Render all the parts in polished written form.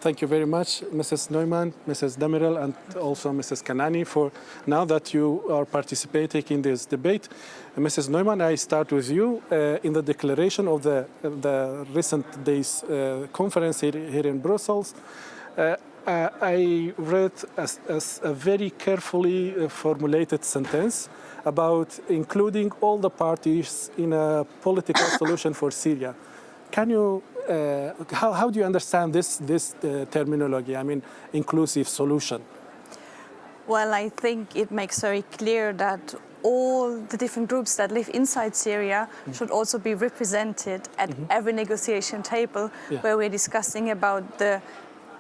thank you very much, Mrs. Neumann, Mrs. Demirel, and also Mrs. Kanani, for now that you are participating in this debate. Mrs. Neumann, I start with you. In the declaration of the recent days conference here in Brussels, I read a very carefully formulated sentence about including all the parties in a political solution for Syria. Can you, how do you understand this terminology? I mean, inclusive solution. Well, I think it makes very clear that all the different groups that live inside Syria should also be represented at every negotiation table where we're discussing about the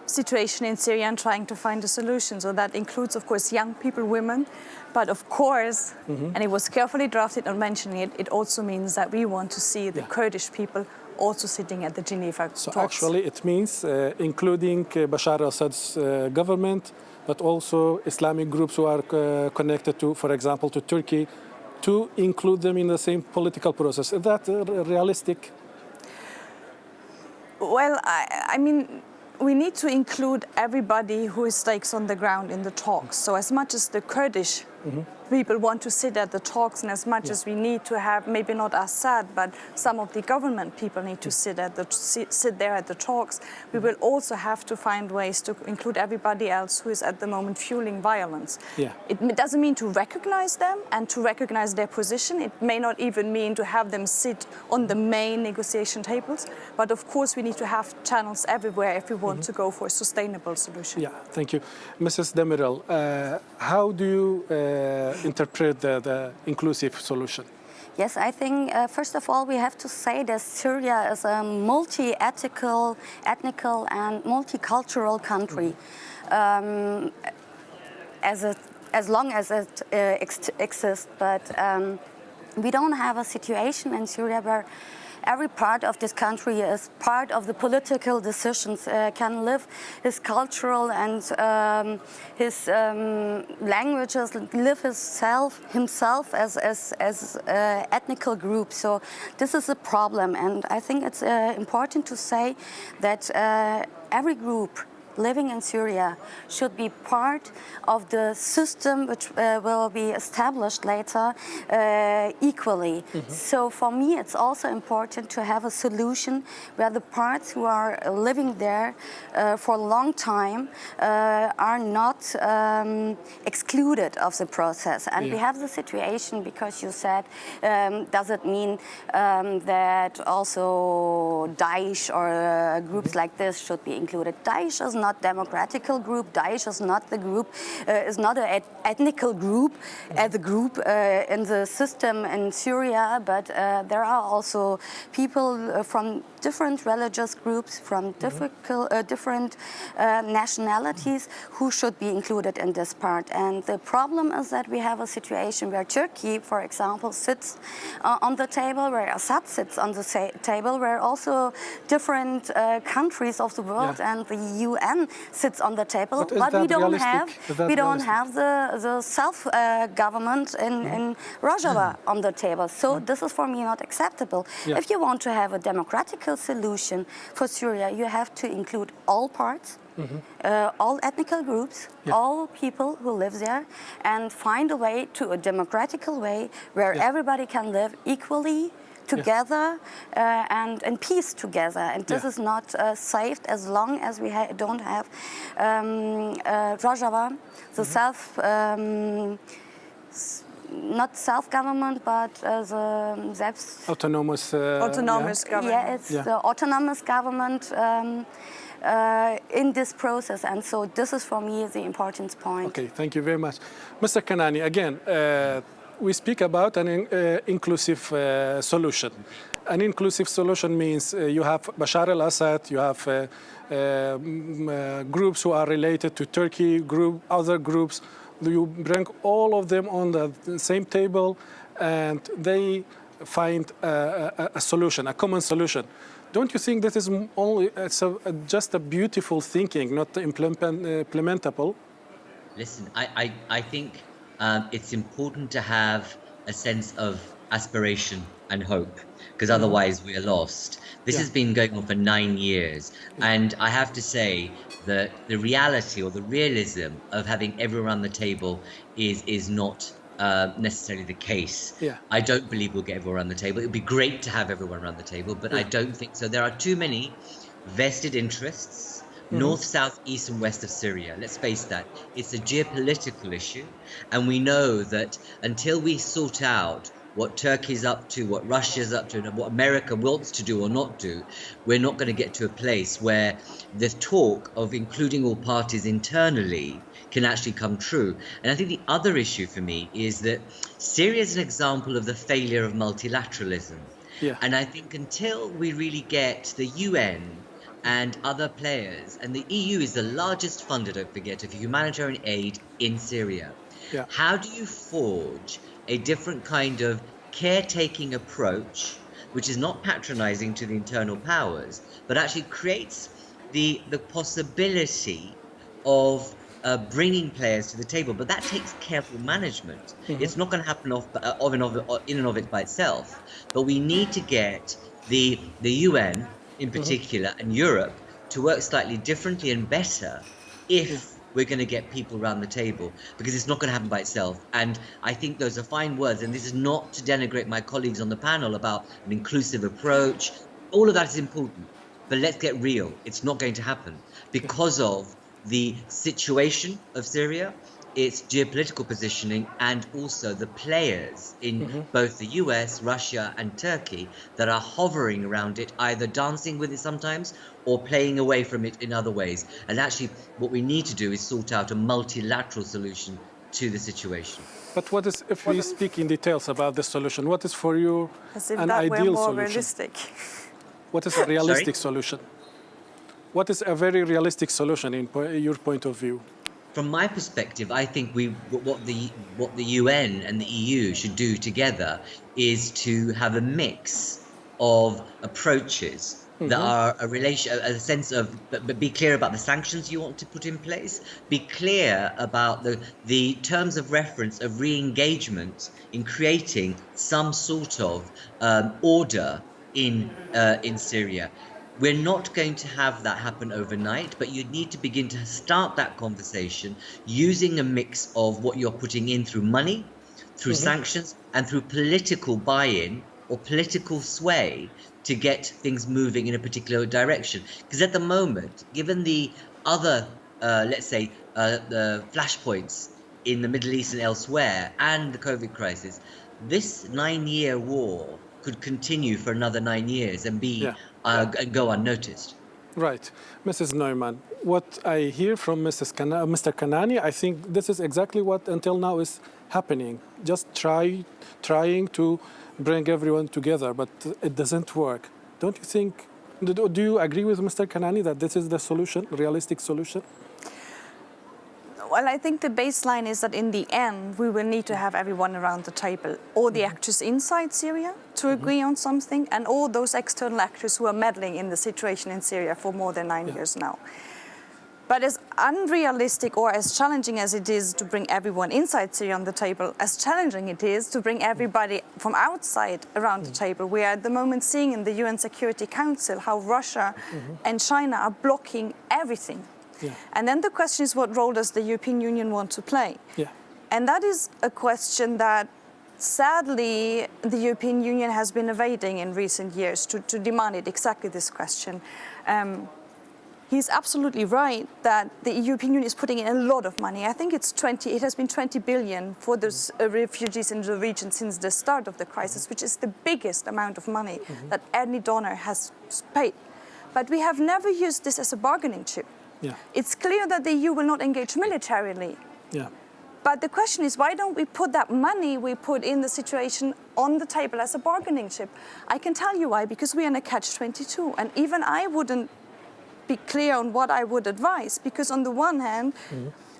situation in Syria and trying to find a solution. So that includes, of course, young people, women, but of course, and it was carefully drafted on mentioning it, it also means that we want to see the Kurdish people also sitting at the Geneva talks. So actually it means including Bashar al-Assad's government, but also Islamic groups who are connected to, for example, to Turkey, to include them in the same political process. Is that realistic? Well, I mean, we need to include everybody who is stakes on the ground in the talks. So as much as the Kurdish people want to sit at the talks, and as much as we need to have, maybe not Assad, but some of the government people need to sit there at the talks, we will also have to find ways to include everybody else who is at the moment fueling violence. It doesn't mean to recognize them and to recognize their position. It may not even mean to have them sit on the main negotiation tables, but of course we need to have channels everywhere if we want to go for a sustainable solution. Yeah, thank you. Mrs. Demirel, how do you interpret the inclusive solution? Yes, I think first of all we have to say that Syria is a multi-ethnical and multicultural country. As long as it exists, but we don't have a situation in Syria where every part of this country is part of the political decisions, can live his cultural and his languages, live himself as ethnical group. So this is a problem, and I think it's important to say that every group living in Syria should be part of the system which will be established later equally. So for me it's also important to have a solution where the parts who are living there for a long time are not excluded of the process. And we have the situation, because you said, does it mean that also Daesh or groups like this should be included? Daesh is not democratical group. Daesh is not the group, is not an ethnical group as a group in the system in Syria, but there are also people from different religious groups, from different nationalities who should be included in this part. And the problem is that we have a situation where Turkey, for example, sits on the table, where Assad sits on the table, where also different countries of the world and the UN sits on the table, but we don't have the self-government in Rojava on the table. So this is for me not acceptable. If you want to have a democratical solution for Syria, you have to include all parts, all ethnical groups, all people who live there, and find a way to a democratical way where everybody can live equally together and in peace together. And this is not saved as long as we don't have Rojava, the not self-government, but the autonomous government. Yeah, it's the autonomous government in this process, and so this is for me the important point. Okay, thank you very much. Mr. Kanani, again, we speak about an inclusive solution. An inclusive solution means you have Bashar al-Assad, you have groups who are related to Turkey, other groups. You bring all of them on the same table and they find a solution, a common solution. Don't you think this is just a beautiful thinking, not implementable? Listen, I think it's important to have a sense of aspiration and hope, because otherwise we are lost. This has been going on for 9 years, and I have to say that the reality or the realism of having everyone around the table is not necessarily the case. Yeah. I don't believe we'll get everyone around the table. It would be great to have everyone around the table, but I don't think so. There are too many vested interests, north, south, east, and west of Syria. Let's face that. It's a geopolitical issue, and we know that until we sort out what Turkey's up to, what Russia's up to, and what America wants to do or not do, we're not going to get to a place where the talk of including all parties internally can actually come true. And I think the other issue for me is that Syria is an example of the failure of multilateralism. Yeah. And I think until we really get the UN and other players, and the EU is the largest funder, don't forget, of humanitarian aid in Syria. Yeah. How do you forge a different kind of caretaking approach, which is not patronizing to the internal powers, but actually creates the possibility of bringing players to the table? But that takes careful management. It's not going to happen in and of it by itself. But we need to get the UN in particular and Europe to work slightly differently and better if we're going to get people around the table, because it's not going to happen by itself. And I think those are fine words, and this is not to denigrate my colleagues on the panel about an inclusive approach. All of that is important, but let's get real. It's not going to happen because of the situation of Syria, its geopolitical positioning, and also the players in both the US, Russia, and Turkey that are hovering around it, either dancing with it sometimes or playing away from it in other ways. And actually, what we need to do is sort out a multilateral solution to the situation. But what is, if we speak in details about the solution, what is for you As if an that were ideal more solution? realistic. What is a realistic Sorry? solution? What is a very realistic solution in your point of view? From my perspective, I think what the UN and the EU should do together is to have a mix of approaches that are a sense of, but be clear about the sanctions you want to put in place, be clear about the terms of reference of re-engagement in creating some sort of order in Syria. We're not going to have that happen overnight, but you need to begin to start that conversation using a mix of what you're putting in through money, through sanctions, and through political buy-in or political sway to get things moving in a particular direction. Because at the moment, given the other, let's say, the flashpoints in the Middle East and elsewhere, and the COVID crisis, this 9-year war could continue for another 9 years and be and go unnoticed. Right. Mrs. Neumann, what I hear from Mr. Kanani, I think this is exactly what until now is happening. Just trying to bring everyone together, but it doesn't work. Don't you think, do you agree with Mr. Kanani that this is the solution, realistic solution? Well, I think the baseline is that in the end, we will need to have everyone around the table, all the actors inside Syria to agree on something, and all those external actors who are meddling in the situation in Syria for more than 9 years now. But as unrealistic or as challenging as it is to bring everyone inside Syria on the table, as challenging it is to bring everybody from outside around the table. We are at the moment seeing in the UN Security Council how Russia and China are blocking everything. Yeah. And then the question is, what role does the European Union want to play? Yeah. And that is a question that, sadly, the European Union has been evading in recent years to demand it, exactly this question. He's absolutely right that the European Union is putting in a lot of money. I think it has been 20 billion for those refugees in the region since the start of the crisis, which is the biggest amount of money that any donor has paid. But we have never used this as a bargaining chip. Yeah. It's clear that the EU will not engage militarily. Yeah. But the question is, why don't we put that money we put in the situation on the table as a bargaining chip? I can tell you why, because we're in a catch-22. And even I wouldn't be clear on what I would advise, because on the one hand,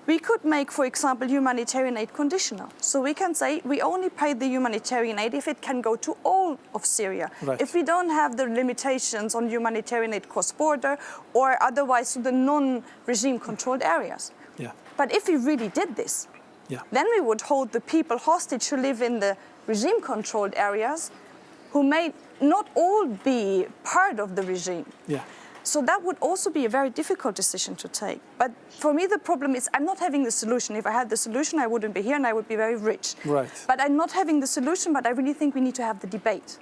we could make, for example, humanitarian aid conditional. So we can say we only pay the humanitarian aid if it can go to all of Syria. Right. If we don't have the limitations on humanitarian aid cross-border or otherwise to the non-regime controlled areas. Yeah. But if we really did this, then we would hold the people hostage who live in the regime-controlled areas who may not all be part of the regime. Yeah. So that would also be a very difficult decision to take. But for me, the problem is I'm not having the solution. If I had the solution, I wouldn't be here and I would be very rich. Right. But I'm not having the solution, but I really think we need to have the debate.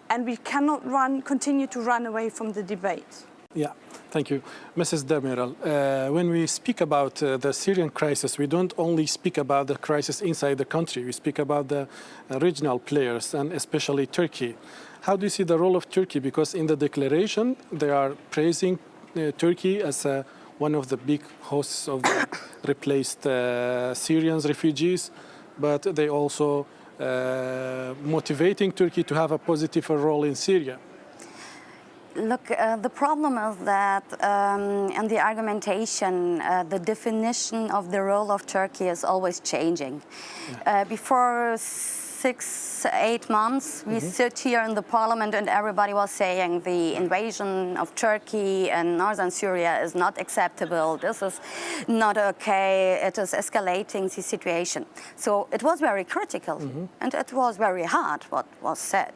And we cannot continue to run away from the debate. Yeah, thank you. Mrs. Demiral, when we speak about the Syrian crisis, we don't only speak about the crisis inside the country, we speak about the regional players and especially Turkey. How do you see the role of Turkey? Because in the declaration, they are praising Turkey as one of the big hosts of the replaced Syrian refugees, but they also motivating Turkey to have a positive role in Syria. Look, the problem is that in the argumentation, the definition of the role of Turkey is always changing. Before 6-8 months, we sit here in the parliament and everybody was saying the invasion of Turkey and northern Syria is not acceptable. This is not okay. It is escalating the situation. So it was very critical and it was very hard what was said.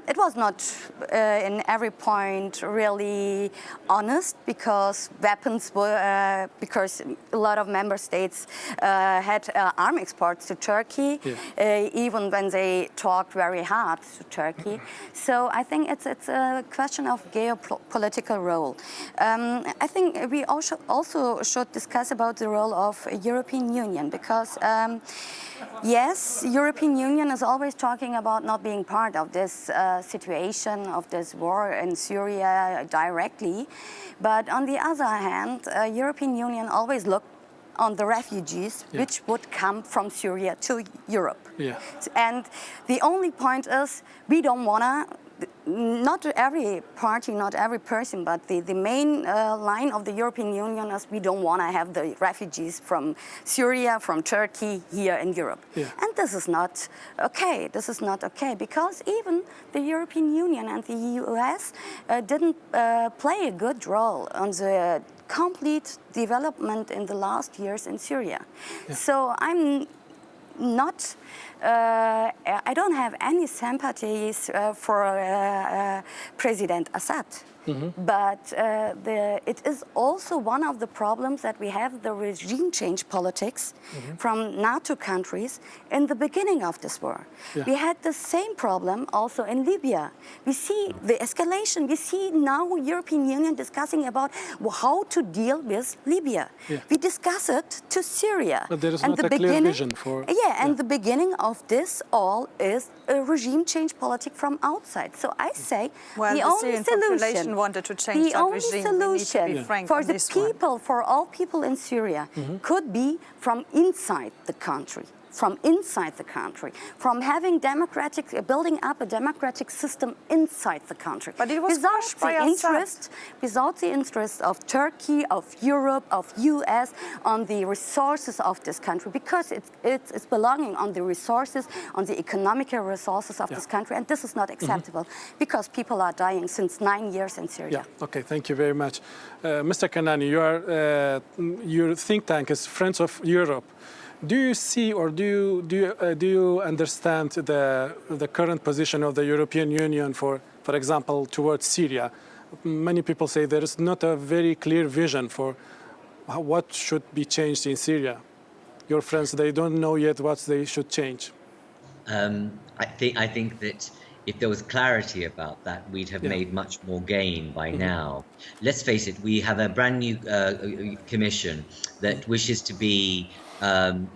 It was not in every point really honest because weapons were, because a lot of member states had arm exports to Turkey, even when they talked very hard to Turkey. So I think it's a question of geopolitical role. I think we also should discuss about the role of European Union because yes, European Union is always talking about not being part of this situation, of this war in Syria directly. But on the other hand, European Union always looked on the refugees which would come from Syria to Europe. And the only point is we don't want to, not every party, not every person, but the main line of the European Union is we don't want to have the refugees from Syria, from Turkey here in Europe. And this is not okay. This is not okay because even the European Union and the US didn't play a good role on the complete development in the last years in Syria. So I'm not, I don't have any sympathies for President Assad. But it is also one of the problems that we have the regime change politics from NATO countries in the beginning of this war. We had the same problem also in Libya. We see the escalation. We see now European Union discussing about how to deal with Libya. We discuss it to Syria. But there is not a clear vision for... And the beginning of this all is a regime change politic from outside. So I say the only solution wanted to change the only solution for the people, for all people in Syria, could be from inside the country. From inside the country, from having building up a democratic system inside the country. But it was crushed by Assad. Without the interest of Turkey, of Europe, of US, on the resources of this country, because it's belonging on the resources, on the economic resources of this country, and this is not acceptable because people are dying since 9 years in Syria. Okay, thank you very much. Mr. Kanani, your think tank is Friends of Europe. Do you see or do you understand the current position of the European Union, for example, towards Syria? Many people say there is not a very clear vision for what should be changed in Syria. Your friends, they don't know yet what they should change. I think that if there was clarity about that, we'd have made much more gain by now. Let's face it, we have a brand new commission that wishes to be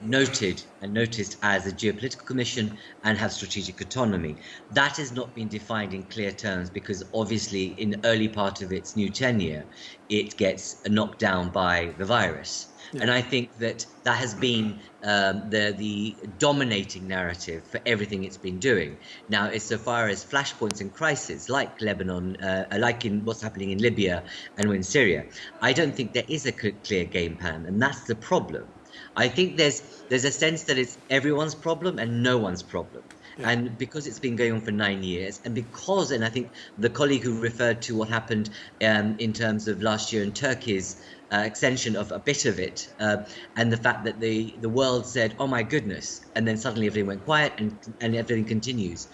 noted and noticed as a geopolitical commission and have strategic autonomy. That has not been defined in clear terms because obviously in the early part of its new tenure, it gets knocked down by the virus. And I think that has been the dominating narrative for everything it's been doing. Now, so far as flashpoints and crises like Lebanon, like in what's happening in Libya and in Syria, I don't think there is a clear game plan, and that's the problem. I think there's a sense that it's everyone's problem and no one's problem. And because it's been going on for 9 years, and I think the colleague who referred to what happened in terms of last year in Turkey's extension of a bit of it, and the fact that the world said, oh my goodness, and then suddenly everything went quiet and everything continues.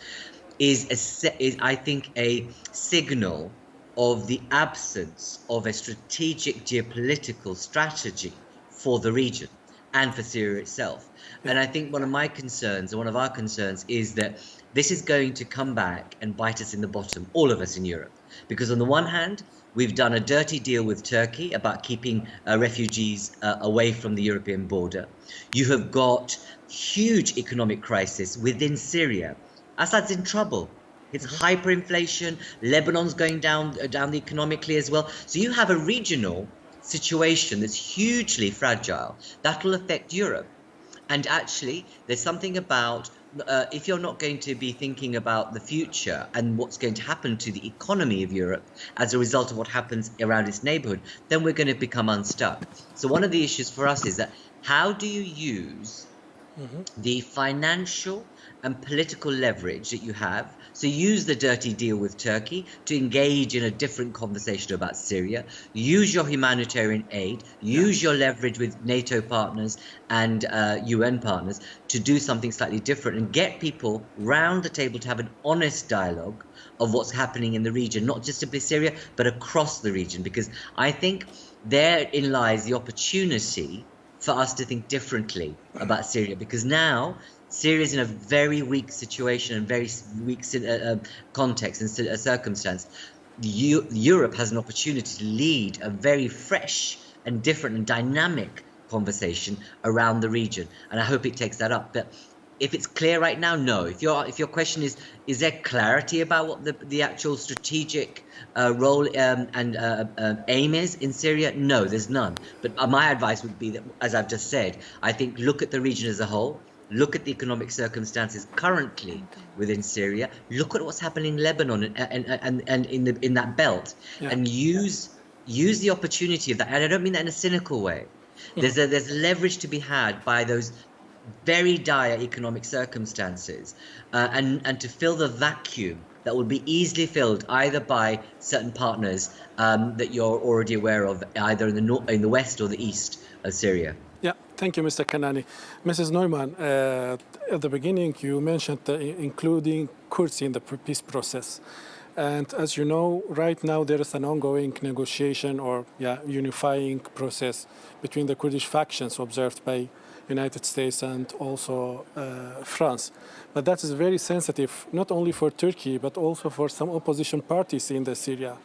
is I think a signal of the absence of a strategic geopolitical strategy for the region and for Syria itself. And I think one of my concerns, or one of our concerns, is that this is going to come back and bite us in the bottom, all of us in Europe. Because on the one hand, we've done a dirty deal with Turkey about keeping refugees away from the European border. You have got huge economic crisis within Syria. Assad's in trouble. It's hyperinflation. Lebanon's going down economically as well. So you have a regional situation that's hugely fragile that will affect Europe. And actually, there's something about if you're not going to be thinking about the future and what's going to happen to the economy of Europe as a result of what happens around its neighborhood, then we're going to become unstuck. So one of the issues for us is that how do you use the financial and political leverage that you have? So use the dirty deal with Turkey to engage in a different conversation about Syria. Use your humanitarian aid. Use your leverage with NATO partners and UN partners to do something slightly different and get people round the table to have an honest dialogue of what's happening in the region, not just simply Syria, but across the region. Because I think therein lies the opportunity for us to think differently about Syria, because now Syria is in a very weak situation and very weak context and circumstance. Europe has an opportunity to lead a very fresh and different and dynamic conversation around the region, and I hope it takes that up. But if it's clear right now, no. If your question is there clarity about what the actual strategic role and aim is in Syria? No, there's none. But my advice would be that, as I've just said, I think look at the region as a whole. Look at the economic circumstances currently within Syria. Look at what's happening in Lebanon and in that belt, and use the opportunity of that. And I don't mean that in a cynical way. There's leverage to be had by those very dire economic circumstances, and to fill the vacuum that will be easily filled either by certain partners that you're already aware of, either in the west or the east of Syria. Yeah, thank you, Mr. Kanani. Mrs. Neumann, at the beginning you mentioned including Kurds in the peace process. And as you know, right now there is an ongoing negotiation or unifying process between the Kurdish factions observed by United States and also France. But that is very sensitive, not only for Turkey, but also for some opposition parties in the Syria.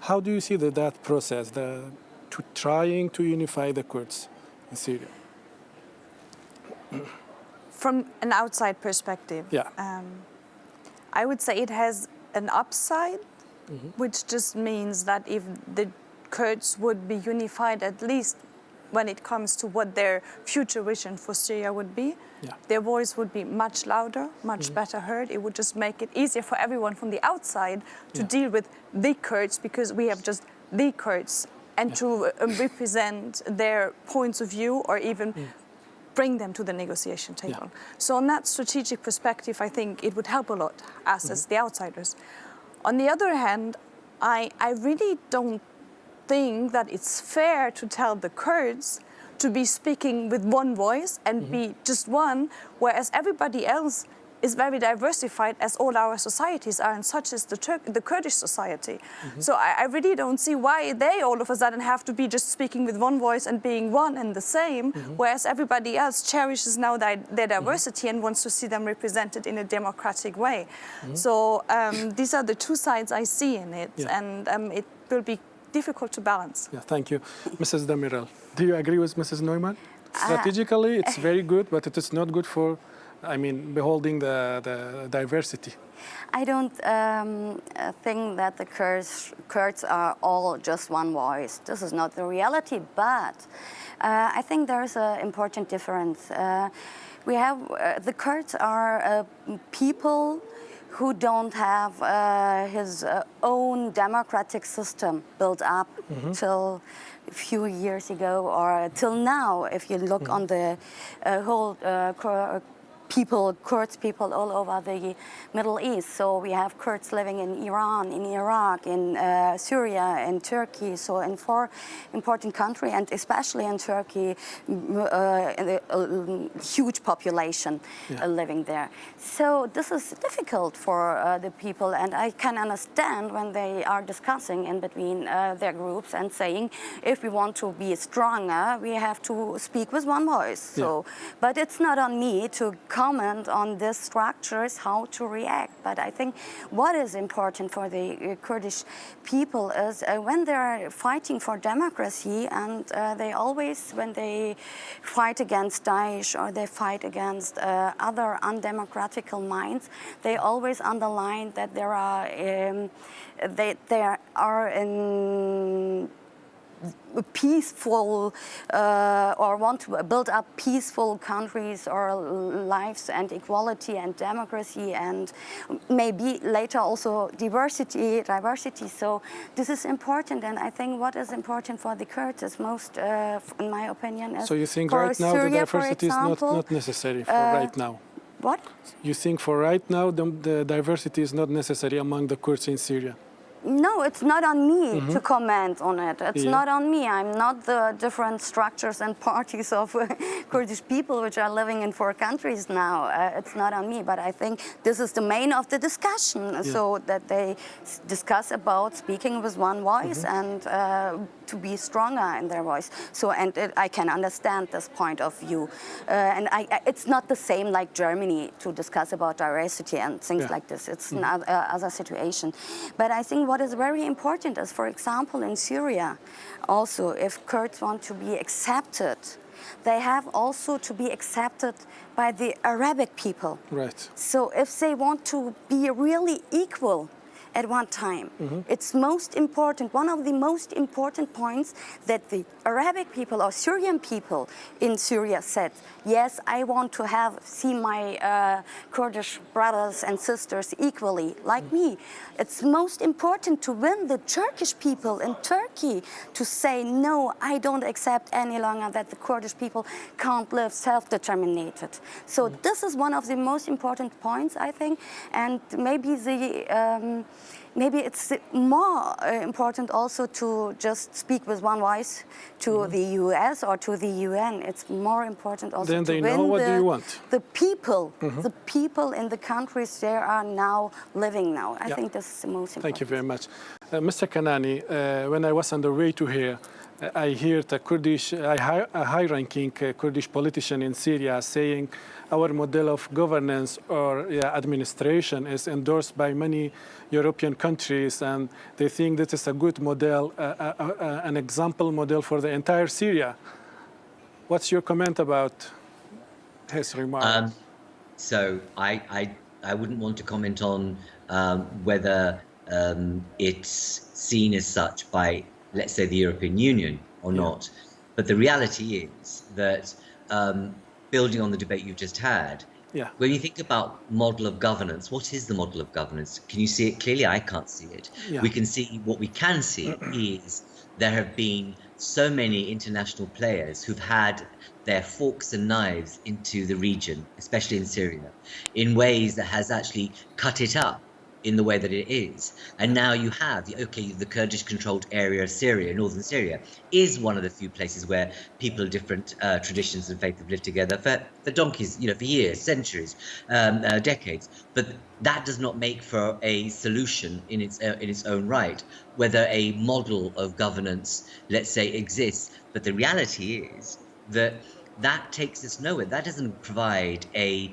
How do you see that process, trying to unify the Kurds in Syria? From an outside perspective, I would say it has an upside, which just means that if the Kurds would be unified, at least when it comes to what their future vision for Syria would be, their voice would be much louder, much better heard. It would just make it easier for everyone from the outside to deal with the Kurds, because we have just the Kurds, and to represent their points of view or even bring them to the negotiation table. So on that strategic perspective, I think it would help a lot us as the outsiders. On the other hand, I really don't think that it's fair to tell the Kurds to be speaking with one voice and be just one, whereas everybody else is very diversified, as all our societies are, and such is the Kurdish society. So I really don't see why they all of a sudden have to be just speaking with one voice and being one and the same, whereas everybody else cherishes now their diversity and wants to see them represented in a democratic way. So these are the two sides I see in it, and it will be difficult to balance. Yeah, thank you. Mrs. Demirel, do you agree with Mrs. Neumann? Strategically, it's very good, but it is not good for beholding the diversity. I don't think that the Kurds are all just one voice. This is not the reality, but I think there's an important difference. We have the Kurds are people who don't have his own democratic system built up till a few years ago or till now. If you look on the whole people, Kurds people all over the Middle East. So we have Kurds living in Iran, in Iraq, in Syria, in Turkey. So in 4 important countries, and especially in Turkey, a huge population living there. So this is difficult for the people, and I can understand when they are discussing in between their groups and saying, if we want to be stronger, we have to speak with one voice. So, but it's not on me to comment on these structures, how to react. But I think what is important for the Kurdish people is when they are fighting for democracy, and they always, when they fight against Daesh or they fight against other undemocratical minds, they always underline that there are they are in peaceful or want to build up peaceful countries or lives and equality and democracy and maybe later also diversity. So this is important, and I think what is important for the Kurds is most, in my opinion, is So you think for right now Syria, the diversity is example, not necessary for right now? What? You think for right now the diversity is not necessary among the Kurds in Syria? No, it's not on me to comment on it. It's Yeah. not on me. I'm not the different structures and parties of Kurdish people which are living in 4 countries now. It's not on me, but I think this is the main of the discussion, so that they discuss about speaking with one voice and to be stronger in their voice. So, and I can understand this point of view. And it's not the same like Germany to discuss about diversity and things like this. It's another situation. But I think what is very important is, for example, in Syria, also, if Kurds want to be accepted, they have also to be accepted by the Arabic people. Right. So if they want to be really equal at one time, it's most important, one of the most important points that the Arabic people or Syrian people in Syria said, yes, I want to see my Kurdish brothers and sisters equally, like me. It's most important to win the Turkish people in Turkey to say, no, I don't accept any longer that the Kurdish people can't live self-determinated. So this is one of the most important points, I think, and maybe maybe it's more important also to just speak with one voice to the US or to the UN. It's more important also Then to they win know what do you want. the people in the countries they are now living now. I think this is the most important. Thank you very much. Mr. Kanani, when I was on the way to here, I heard a high-ranking Kurdish politician in Syria saying our model of governance or administration is endorsed by many European countries, and they think this is a good model, an example model for the entire Syria. What's your comment about his remark? So I wouldn't want to comment on whether it's seen as such by, let's say, the European Union or not. But the reality is that, building on the debate you've just had, when you think about model of governance, what is the model of governance? Can you see it clearly? I can't see it. We can see, what we can see is there have been so many international players who've had their forks and knives into the region, especially in Syria, in ways that has actually cut it up in the way that it is. And now you have, the Kurdish-controlled area of Syria, northern Syria, is one of the few places where people of different traditions and faith have lived together for donkeys, for years, centuries, decades. But that does not make for a solution in its own right, whether a model of governance, let's say, exists. But the reality is that takes us nowhere. That doesn't provide a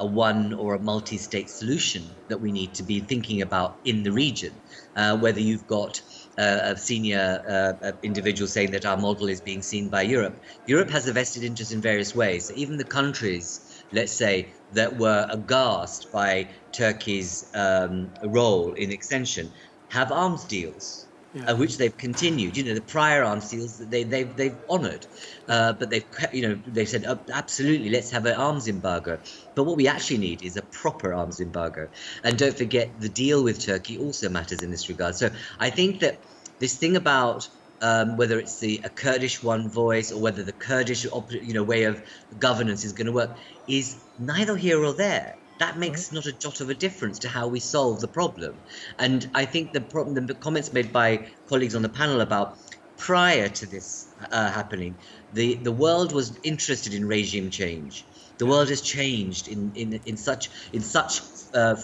one or a multi-state solution that we need to be thinking about in the region. Whether you've got a senior individual saying that our model is being seen by Europe. Europe has a vested interest in various ways. So even the countries, let's say, that were aghast by Turkey's role in extension have arms deals. Which they've continued. The prior arms deals that they've honoured, but they've said absolutely, let's have an arms embargo. But what we actually need is a proper arms embargo. And don't forget, the deal with Turkey also matters in this regard. So I think that this thing about whether it's a Kurdish one voice or whether the Kurdish way of governance is going to work, is neither here or there. That makes not a jot of a difference to how we solve the problem. And I think the comments made by colleagues on the panel about prior to this happening, the world was interested in regime change. The world has changed in such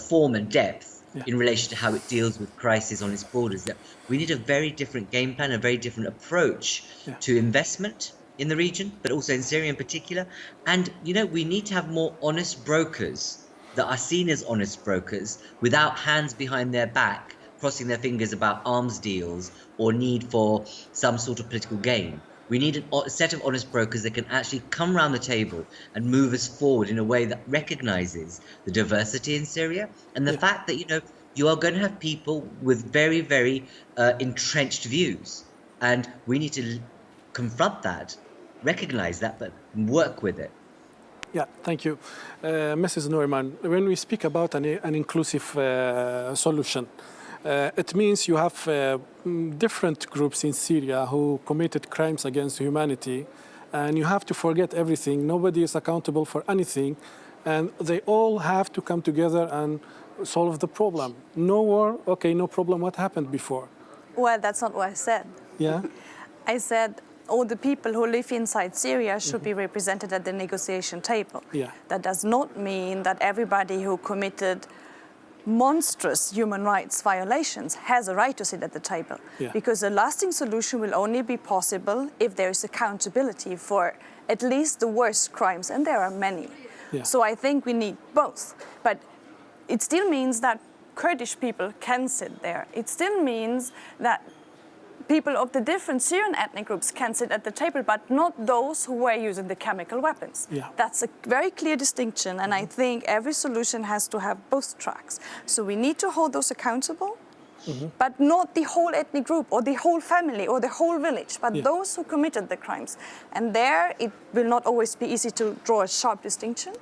form and depth in relation to how it deals with crisis on its borders, that we need a very different game plan, a very different approach to investment in the region, but also in Syria in particular. And, we need to have more honest brokers that are seen as honest brokers without hands behind their back, crossing their fingers about arms deals or need for some sort of political gain. We need a set of honest brokers that can actually come around the table and move us forward in a way that recognizes the diversity in Syria and the fact that, you are going to have people with very, very entrenched views. And we need to confront that, recognize that, but work with it. Yeah, thank you. Mrs. Neumann, when we speak about an inclusive solution, it means you have different groups in Syria who committed crimes against humanity, and you have to forget everything. Nobody is accountable for anything, and they all have to come together and solve the problem. No war, okay, no problem. What happened before? Well, that's not what I said. Yeah? I said all the people who live inside Syria should be represented at the negotiation table. Yeah. That does not mean that everybody who committed monstrous human rights violations has a right to sit at the table. Yeah. Because a lasting solution will only be possible if there is accountability for at least the worst crimes, and there are many. Yeah. So I think we need both. But it still means that Kurdish people can sit there. It still means that people of the different Syrian ethnic groups can sit at the table, but not those who were using the chemical weapons. Yeah. That's a very clear distinction, and I think every solution has to have both tracks. So we need to hold those accountable, but not the whole ethnic group or the whole family or the whole village, but those who committed the crimes. And there it will not always be easy to draw a sharp distinction.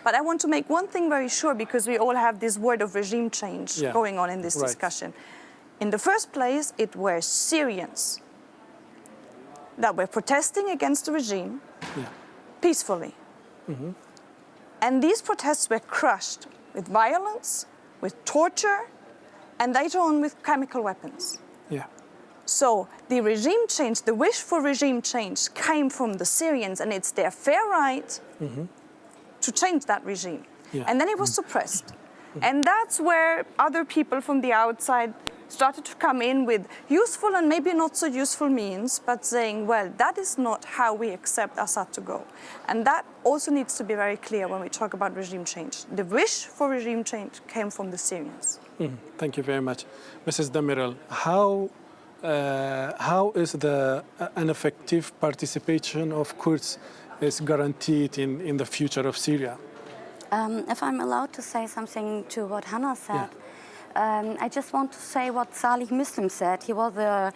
But I want to make one thing very sure, because we all have this word of regime change going on in this discussion. In the first place, it were Syrians that were protesting against the regime peacefully. And these protests were crushed with violence, with torture, and later on with chemical weapons. Yeah. So the regime change, the wish for regime change came from the Syrians, and it's their fair right to change that regime. Yeah. And then it was suppressed. And that's where other people from the outside started to come in with useful and maybe not so useful means, but saying, well, that is not how we accept Assad to go. And that also needs to be very clear when we talk about regime change. The wish for regime change came from the Syrians. Thank you very much. Mrs. Demirel, how is an effective participation of Kurds is guaranteed in the future of Syria? If I'm allowed to say something to what Hannah said, I just want to say what Salih Muslim said. He was the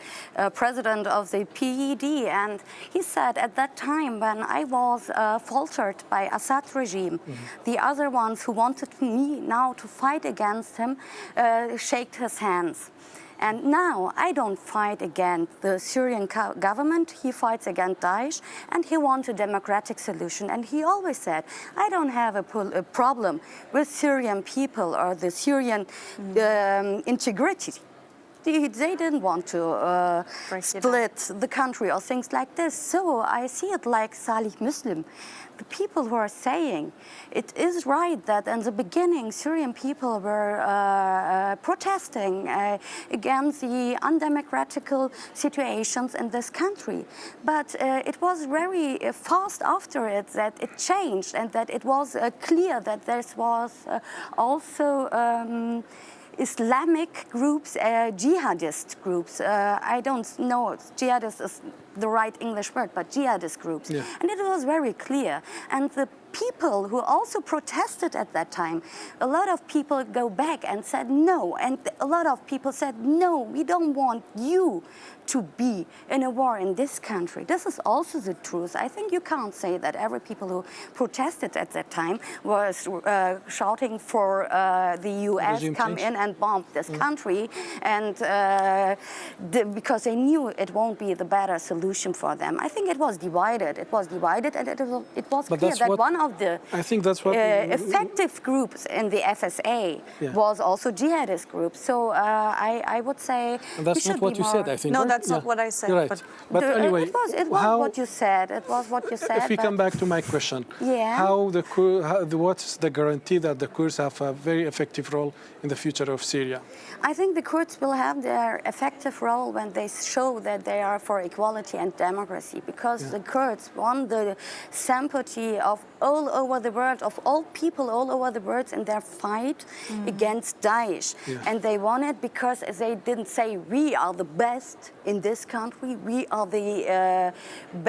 president of the PED, and he said at that time when I was faltered by Assad regime, the other ones who wanted me now to fight against him shaked his hands. And now I don't fight against the Syrian government, he fights against Daesh, and he wants a democratic solution. And he always said, I don't have a problem with Syrian people or the Syrian integrity. They didn't want to split the country or things like this. So I see it like Salih Muslim. The people who are saying it is right that in the beginning Syrian people were protesting against the undemocratical situations in this country. But it was very fast after it that it changed, and that it was clear that there was also Islamic groups, jihadist groups. I don't know, jihadist is the right English word, but jihadist groups. Yeah. And it was very clear. And the people who also protested at that time, a lot of people go back and said no. And a lot of people said, no, we don't want you to be in a war in this country. This is also the truth. I think you can't say that every people who protested at that time was shouting for the US Regime come change. in and bomb this country, and because they knew it won't be the better solution for them. I think it was divided. It was divided, and it was But clear that's that what- one of the I think that's what effective groups in the FSA Yeah. was also jihadist groups. So I would say And that's we should not what be you more said, I think. No, right? that's not what I said, You're right. but- But anyway, it was how, what you said. It was what you said. if we but- come back to my question, Yeah. what's the guarantee that the Kurds have a very effective role in the future of Syria? I think the Kurds will have their effective role when they show that they are for equality and democracy, because the Kurds won the sympathy of all over the world, of all people all over the world in their fight against Daesh. Yeah. And they won it because they didn't say, we are the best in this country, we are the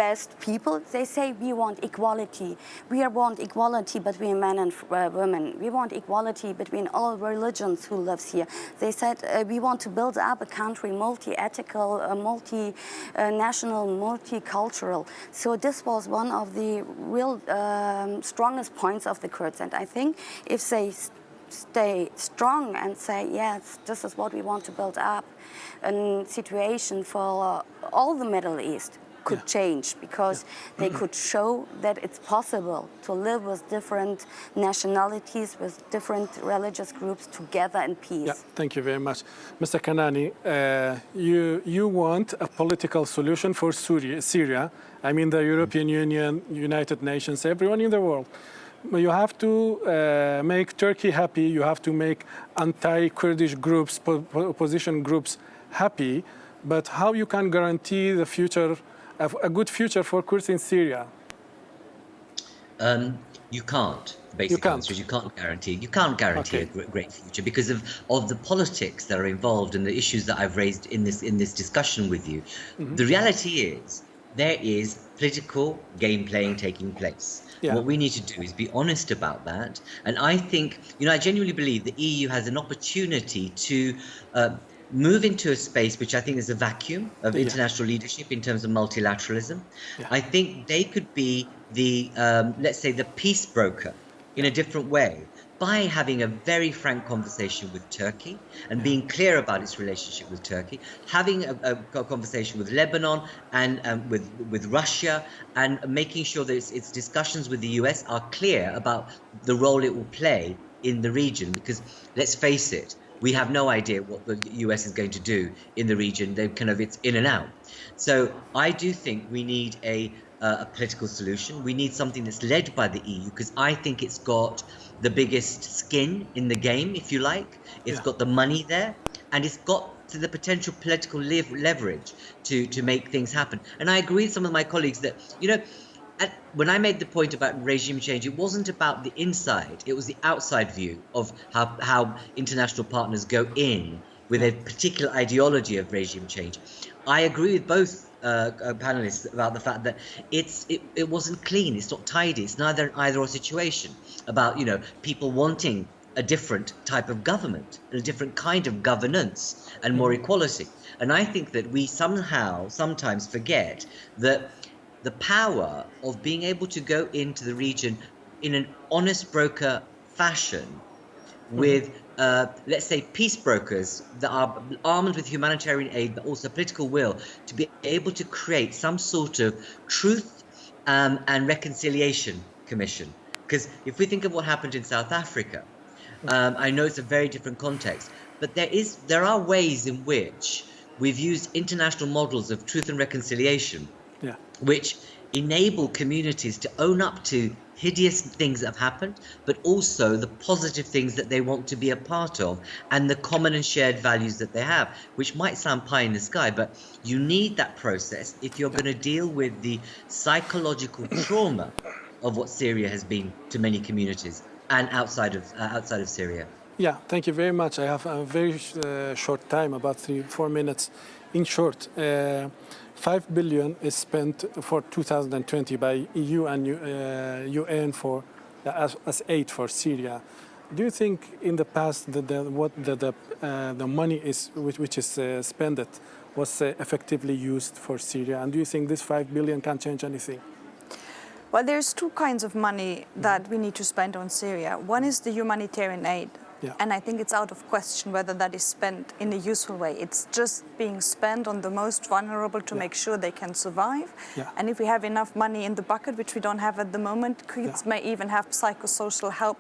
best people. They say, we want equality. We want equality between men and women. We want equality between all religions who lives here. They said, we want to build up a country multi-ethical, multi-national, multicultural. So this was one of the real strongest points of the Kurds. And I think if they stay strong and say, yes, this is what we want to build up, a situation for all the Middle East could change, because they could show that it's possible to live with different nationalities, with different religious groups together in peace. Yeah, thank you very much. Mr. Kanani, you want a political solution for Syria. I mean, the European Union, United Nations, everyone in the world. You have to make Turkey happy. You have to make anti-Kurdish groups, opposition groups happy. But how you can guarantee the future, a good future for Kurds in Syria? You can't. The basic You can't. answer is you can't guarantee. You can't guarantee Okay. a great future because of the politics that are involved and the issues that I've raised in this discussion with you. The reality is there is political game playing taking place. Yeah. What we need to do is be honest about that. And I think, I genuinely believe the EU has an opportunity to move into a space which I think is a vacuum of international leadership in terms of multilateralism. Yeah. I think they could be the, let's say, the peace broker in a different way by having a very frank conversation with Turkey and being clear about its relationship with Turkey, having a conversation with Lebanon and with Russia, and making sure that its discussions with the US are clear about the role it will play in the region. Because let's face it, we have no idea what the US is going to do in the region. It's in and out. So I do think we need a political solution. We need something that's led by the EU, because I think it's got the biggest skin in the game, if you like. It's got the money there, and it's got the potential political leverage to make things happen. And I agree with some of my colleagues that, when I made the point about regime change, it wasn't about the inside, it was the outside view of how international partners go in with a particular ideology of regime change. I agree with both panelists about the fact that it wasn't clean, it's not tidy, it's neither an either or situation about people wanting a different type of government, a different kind of governance and more equality. And I think that we sometimes forget that the power of being able to go into the region in an honest broker fashion with let's say peace brokers that are armed with humanitarian aid but also political will to be able to create some sort of truth and reconciliation commission. Because if we think of what happened in South Africa, I know it's a very different context, but there are ways in which we've used international models of truth and reconciliation which enable communities to own up to hideous things that have happened, but also the positive things that they want to be a part of and the common and shared values that they have, which might sound pie in the sky, but you need that process if you're going to deal with the psychological trauma of what Syria has been to many communities and outside of Syria. Yeah, thank you very much. I have a very short time, about 3-4 minutes. In short, 5 billion is spent for 2020 by EU and UN for as aid for Syria. Do you think in the past that the money is which is spent was effectively used for Syria? And do you think this 5 billion can change anything? Well, there's two kinds of money that we need to spend on Syria. One is the humanitarian aid. Yeah. And I think it's out of question whether that is spent in a useful way. It's just being spent on the most vulnerable to make sure they can survive. Yeah. And if we have enough money in the bucket, which we don't have at the moment, kids may even have psychosocial help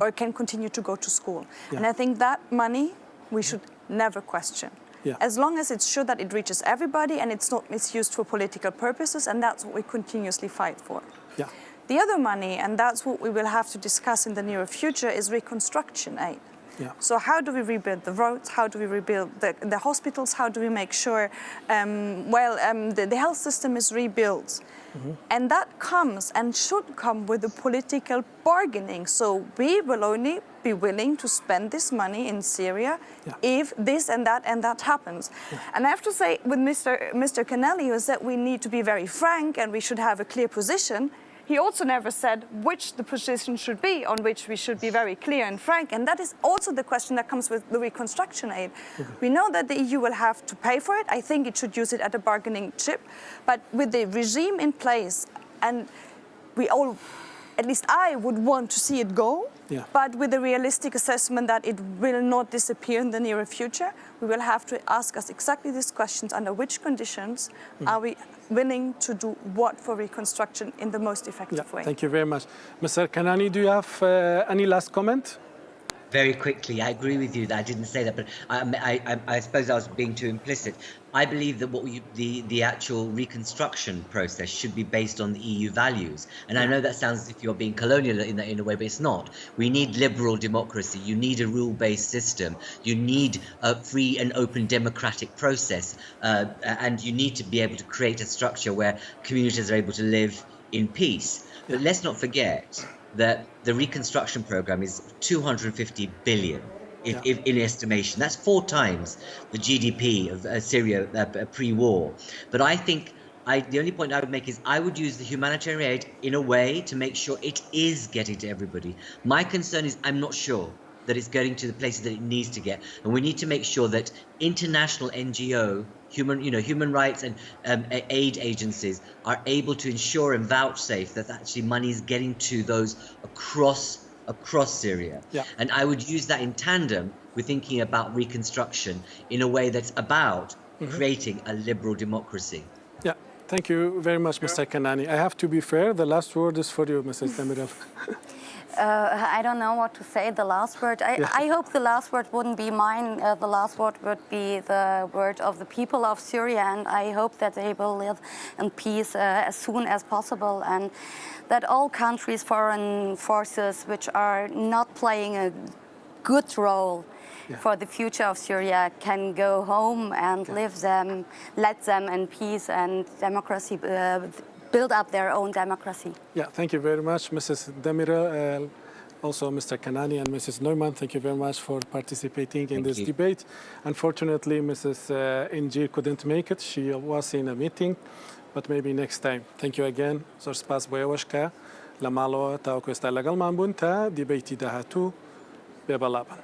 or can continue to go to school. Yeah. And I think that money we should never question. Yeah. As long as it's sure that it reaches everybody and it's not misused for political purposes, and that's what we continuously fight for. Yeah. The other money, and that's what we will have to discuss in the near future, is reconstruction aid. Yeah. So how do we rebuild the roads? How do we rebuild the hospitals? How do we make sure the health system is rebuilt? And that comes and should come with the political bargaining. So we will only be willing to spend this money in Syria if this and that happens. And I have to say with Mr. Canelli is that we need to be very frank and we should have a clear position. He also never said which the position should be, on which we should be very clear and frank. And that is also the question that comes with the reconstruction aid. We know that the EU will have to pay for it. I think it should use it at a bargaining chip. But with the regime in place, and we all, at least I would want to see it go, but with a realistic assessment that it will not disappear in the near future, we will have to ask us exactly these questions: under which conditions are we willing to do what for reconstruction in the most effective way? Thank you very much. Mr. Kanani, do you have any last comment? Very quickly, I agree with you that I didn't say that, but I suppose I was being too implicit. I believe that the actual reconstruction process should be based on the EU values. And I know that sounds as if you're being colonial in a way, but it's not. We need liberal democracy. You need a rule-based system. You need a free and open democratic process. And you need to be able to create a structure where communities are able to live in peace. But let's not forget that the reconstruction program is 250 billion in estimation. That's 4 times the GDP of Syria pre-war. But I think the only point I would make is I would use the humanitarian aid in a way to make sure it is getting to everybody. My concern is I'm not sure that it's getting to the places that it needs to get, and we need to make sure that international NGO, human rights and aid agencies are able to ensure and vouchsafe that actually money is getting to those across Syria. And I would use that in tandem with thinking about reconstruction in a way that's about creating a liberal democracy. Thank you very much, Mr. Kanani. I have to be fair. The last word is for you, Mrs. Demirel. I don't know what to say, the last word. I hope the last word wouldn't be mine. The last word would be the word of the people of Syria, and I hope that they will live in peace as soon as possible, and that all countries, foreign forces, which are not playing a good role for the future of Syria, can go home and let them in peace and democracy, build up their own democracy. Thank you very much, Mrs. Demirel, also Mr. Kanani and Mrs. Neumann. Thank you very much for participating in this debate. Unfortunately, Mrs. Injir couldn't make it. She was in a meeting, but maybe next time. Thank you again. Zor spas boyawashka. La malo ta okwesta lagal mambun ta debate dahatu bebalaban.